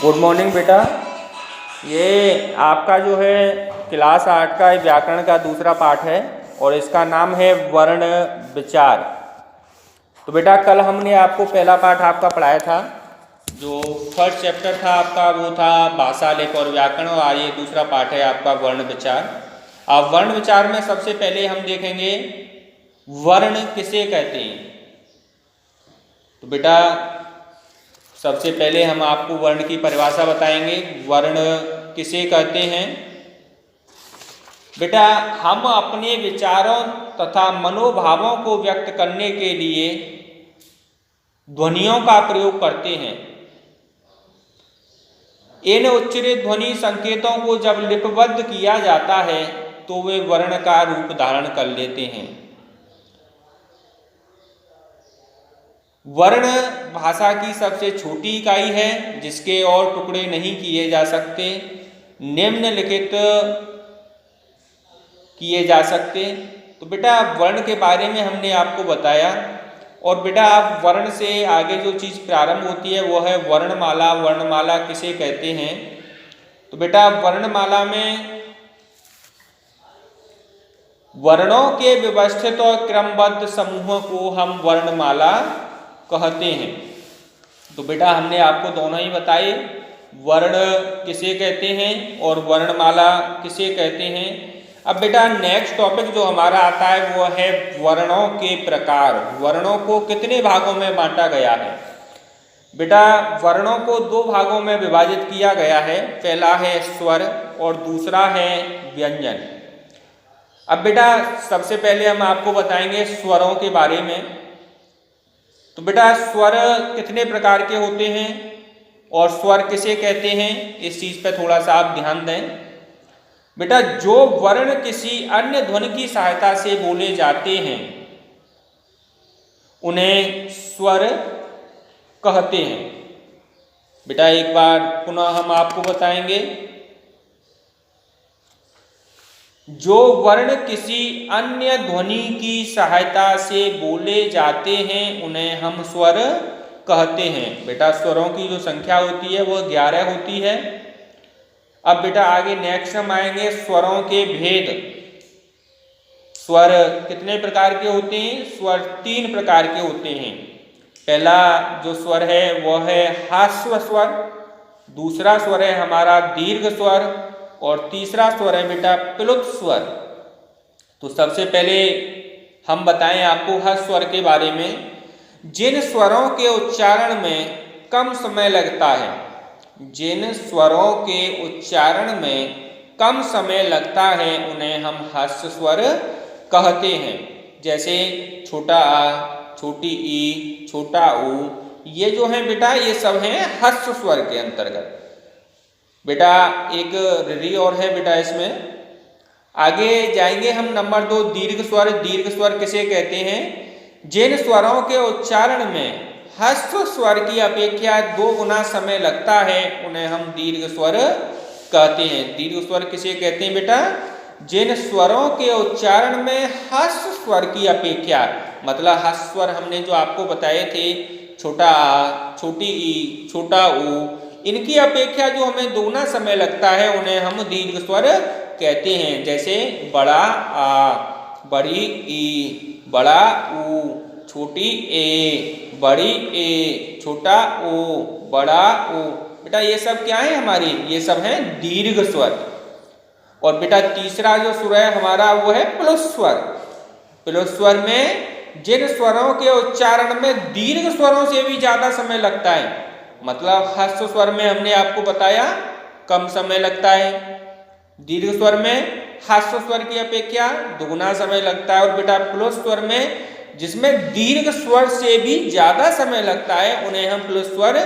Good morning बेटा। ये आपका जो है क्लास 8 का व्याकरण का दूसरा पाठ है और इसका नाम है वर्ण विचार। तो बेटा कल हमने आपको पहला पाठ आपका पढ़ाया था, जो फर्स्ट चैप्टर था आपका वो था भाषा लेख और व्याकरण, और आज ये दूसरा पाठ है आपका वर्ण विचार। अब वर्ण विचार में सबसे पहले हम देखेंगे वर्ण किसे कहते हैं। तो बेटा सबसे पहले हम आपको वर्ण की परिभाषा बताएंगे। वर्ण किसे कहते हैं? बेटा हम अपने विचारों तथा मनोभावों को व्यक्त करने के लिए ध्वनियों का प्रयोग करते हैं। इन उच्चारित ध्वनि संकेतों को जब लिपिबद्ध किया जाता है तो वे वर्ण का रूप धारण कर लेते हैं। वर्ण भाषा की सबसे छोटी इकाई है जिसके और टुकड़े नहीं किए जा सकते, निम्नलिखित किए जा सकते। तो बेटा वर्ण के बारे में हमने आपको बताया, और बेटा आप वर्ण से आगे जो चीज़ प्रारंभ होती है वो है वर्णमाला। वर्णमाला किसे कहते हैं? तो बेटा वर्णमाला में वर्णों के व्यवस्थित और क्रमबद्ध समूह को हम वर्णमाला कहते हैं। तो बेटा हमने आपको दोनों ही बताए, वर्ण किसे कहते हैं और वर्णमाला किसे कहते हैं। अब बेटा नेक्स्ट टॉपिक जो हमारा आता है वो है वर्णों के प्रकार। वर्णों को कितने भागों में बांटा गया है? बेटा वर्णों को दो भागों में विभाजित किया गया है, पहला है स्वर और दूसरा है व्यंजन। अब बेटा सबसे पहले हम आपको बताएंगे स्वरों के बारे में। तो बेटा स्वर कितने प्रकार के होते हैं और स्वर किसे कहते हैं, इस चीज पे थोड़ा सा आप ध्यान दें। बेटा जो वर्ण किसी अन्य ध्वनि की सहायता से बोले जाते हैं उन्हें स्वर कहते हैं। बेटा एक बार पुनः हम आपको बताएंगे, जो वर्ण किसी अन्य ध्वनि की सहायता से बोले जाते हैं उन्हें हम स्वर कहते हैं। बेटा स्वरों की जो संख्या होती है वो 11 होती है। अब बेटा आगे नेक्स्ट हम आएंगे स्वरों के भेद। स्वर कितने प्रकार के होते हैं? स्वर 3 प्रकार के होते हैं। पहला जो स्वर है वो है ह्रस्व स्वर, दूसरा स्वर है हमारा दीर्घ स्वर, और तीसरा स्वर है बेटा प्लुत स्वर। तो सबसे पहले हम बताएं आपको ह्रस्व स्वर के बारे में। जिन स्वरों के उच्चारण में कम समय लगता है, जिन स्वरों के उच्चारण में कम समय लगता है उन्हें हम ह्रस्व स्वर कहते हैं। जैसे छोटा आ, छोटी ई, छोटा ऊ, ये जो है बेटा ये सब हैं ह्रस्व स्वर के अंतर्गत। बेटा एक री और है बेटा इसमें। आगे जाएंगे हम नंबर 2 दीर्घ स्वर। दीर्घ स्वर किसे कहते हैं? जिन स्वरों के उच्चारण में ह्रस्व स्वर की अपेक्षा 2 गुना समय लगता है उन्हें हम दीर्घ स्वर कहते हैं। दीर्घ स्वर किसे कहते हैं बेटा? जिन स्वरों के उच्चारण में ह्रस्व स्वर की अपेक्षा, मतलब ह्रस्व स्वर हमने जो आपको बताए थे, छोटा आ, छोटी ई, छोटा ऊ, इनकी अपेक्षा जो हमें दोगुना समय लगता है उन्हें हम दीर्घ स्वर कहते हैं। जैसे बड़ा आ, बड़ी ई, बड़ा ऊ, छोटी ए, बड़ी ए, छोटा ओ, बड़ा ओ। बेटा ये सब क्या है हमारी? ये सब हैं दीर्घ स्वर। और बेटा तीसरा जो स्वर है हमारा वो है प्लुत स्वर। प्लुत स्वर में जिन स्वरों के उच्चारण में दीर्घ स्वरों से भी ज्यादा समय लगता है, मतलब ह्रस्व स्वर में हमने आपको बताया कम समय लगता है, दीर्घ स्वर में ह्रस्व स्वर की अपेक्षा दुगुना समय लगता है, और बेटा प्लुत स्वर में जिसमें दीर्घ स्वर से भी ज्यादा समय लगता है उन्हें हम प्लुत स्वर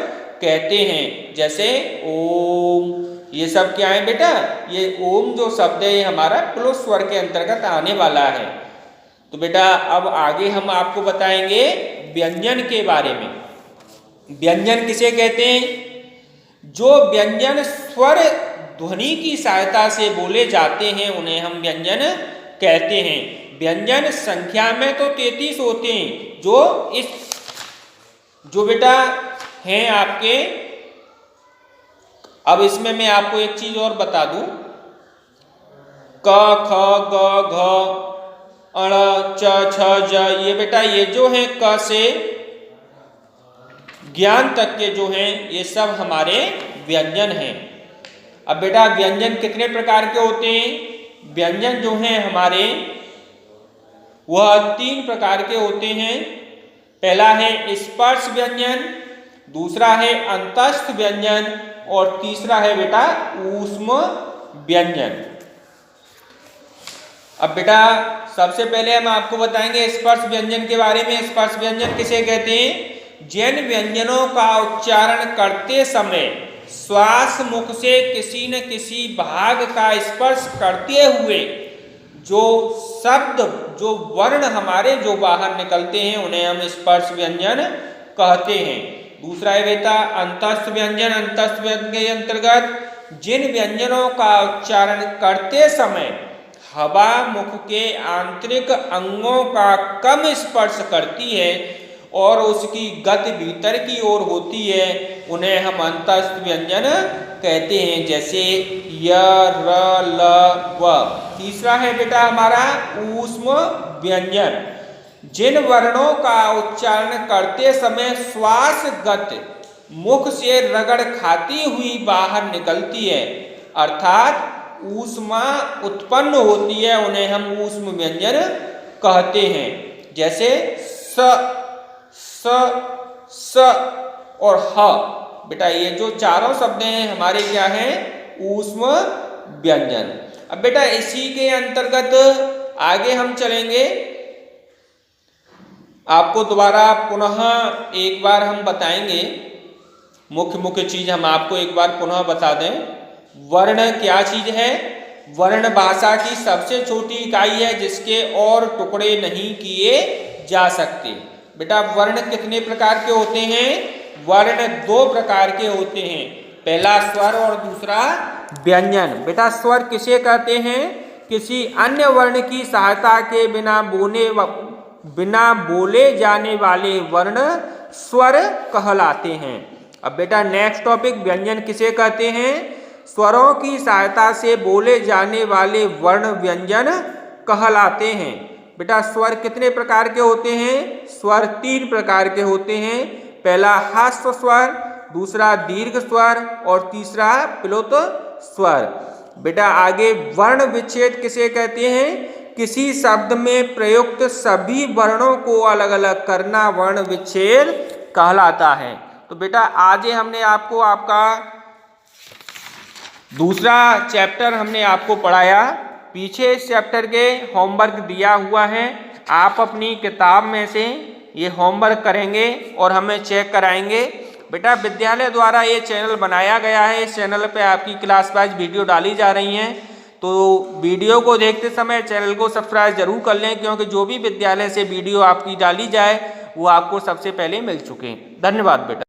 कहते हैं। जैसे ओम, ये सब क्या है बेटा? ये ओम जो शब्द है ये हमारा प्लुत स्वर के अंतर्गत आने वाला है। तो बेटा अब आगे हम आपको बताएंगे व्यंजन के बारे में। व्यंजन किसे कहते हैं? जो व्यंजन स्वर ध्वनि की सहायता से बोले जाते हैं उन्हें हम व्यंजन कहते हैं। व्यंजन संख्या में तो 33 होते हैं, जो बेटा हैं आपके अब इसमें मैं आपको एक चीज और बता दूं, क ख ग घ अण च छ ज, ये बेटा ये जो है क से ज्ञान तक के जो हैं ये सब हमारे व्यंजन हैं। अब बेटा व्यंजन कितने प्रकार के होते हैं? व्यंजन जो हैं हमारे वह 3 प्रकार के होते हैं। पहला है स्पर्श व्यंजन, दूसरा है अंतस्थ व्यंजन और तीसरा है बेटा ऊष्म व्यंजन। अब बेटा सबसे पहले हम आपको बताएंगे स्पर्श व्यंजन के बारे में। स्पर्श व्यंजन किसे कहते हैं? जिन व्यंजनों का उच्चारण करते समय श्वास मुख से किसी न किसी भाग का स्पर्श करते हुए जो शब्द, जो वर्ण हमारे जो बाहर निकलते हैं उन्हें हम स्पर्श व्यंजन कहते हैं। दूसरा है बेटा अंतस्थ व्यंजन। अंतस्थ व्यंजन के अंतर्गत जिन व्यंजनों का उच्चारण करते समय हवा मुख के आंतरिक अंगों का कम स्पर्श करती है और उसकी गति भीतर की ओर होती है उन्हें हम अंतस्थ व्यंजन कहते हैं, जैसे य र ल व। तीसरा है बेटा हमारा ऊष्म व्यंजन। जिन वर्णों का उच्चारण करते समय श्वास गति मुख से रगड़ खाती हुई बाहर निकलती है अर्थात ऊष्मा उत्पन्न होती है उन्हें हम ऊष्म व्यंजन कहते हैं, जैसे स स और ह। बेटा ये जो चारों शब्द हैं हमारे क्या हैं? ऊष्म व्यंजन। अब बेटा इसी के अंतर्गत आगे हम चलेंगे। आपको दोबारा पुनः एक बार हम बताएंगे, मुख्य चीज हम आपको एक बार पुनः बता दें। वर्ण क्या चीज है? वर्ण भाषा की सबसे छोटी इकाई है जिसके और टुकड़े नहीं किए जा सकते। बेटा वर्ण कितने प्रकार के होते हैं? वर्ण 2 प्रकार के होते हैं, पहला स्वर और दूसरा व्यंजन। बेटा स्वर किसे कहते हैं? किसी अन्य वर्ण की सहायता के बिना बोले जाने वाले वर्ण स्वर कहलाते हैं। अब बेटा नेक्स्ट टॉपिक व्यंजन किसे कहते हैं? स्वरों की सहायता से बोले जाने वाले वर्ण व्यंजन कहलाते हैं। बेटा स्वर कितने प्रकार के होते हैं? स्वर 3 प्रकार के होते हैं, पहला ह्रस्व स्वर, दूसरा दीर्घ स्वर और तीसरा प्लुत स्वर। बेटा आगे वर्ण विच्छेद किसे कहते हैं? किसी शब्द में प्रयुक्त सभी वर्णों को अलग अलग करना वर्ण विच्छेद कहलाता है। तो बेटा आज हमने आपको आपका दूसरा चैप्टर हमने आपको पढ़ाया। पीछे इस चैप्टर के होमवर्क दिया हुआ है, आप अपनी किताब में से ये होमवर्क करेंगे और हमें चेक कराएंगे। बेटा विद्यालय द्वारा ये चैनल बनाया गया है, इस चैनल पे आपकी क्लास वाइज वीडियो डाली जा रही हैं, तो वीडियो को देखते समय चैनल को सब्सक्राइब जरूर कर लें, क्योंकि जो भी विद्यालय से वीडियो आपकी डाली जाए वो आपको सबसे पहले मिल चुके हैं। धन्यवाद बेटा।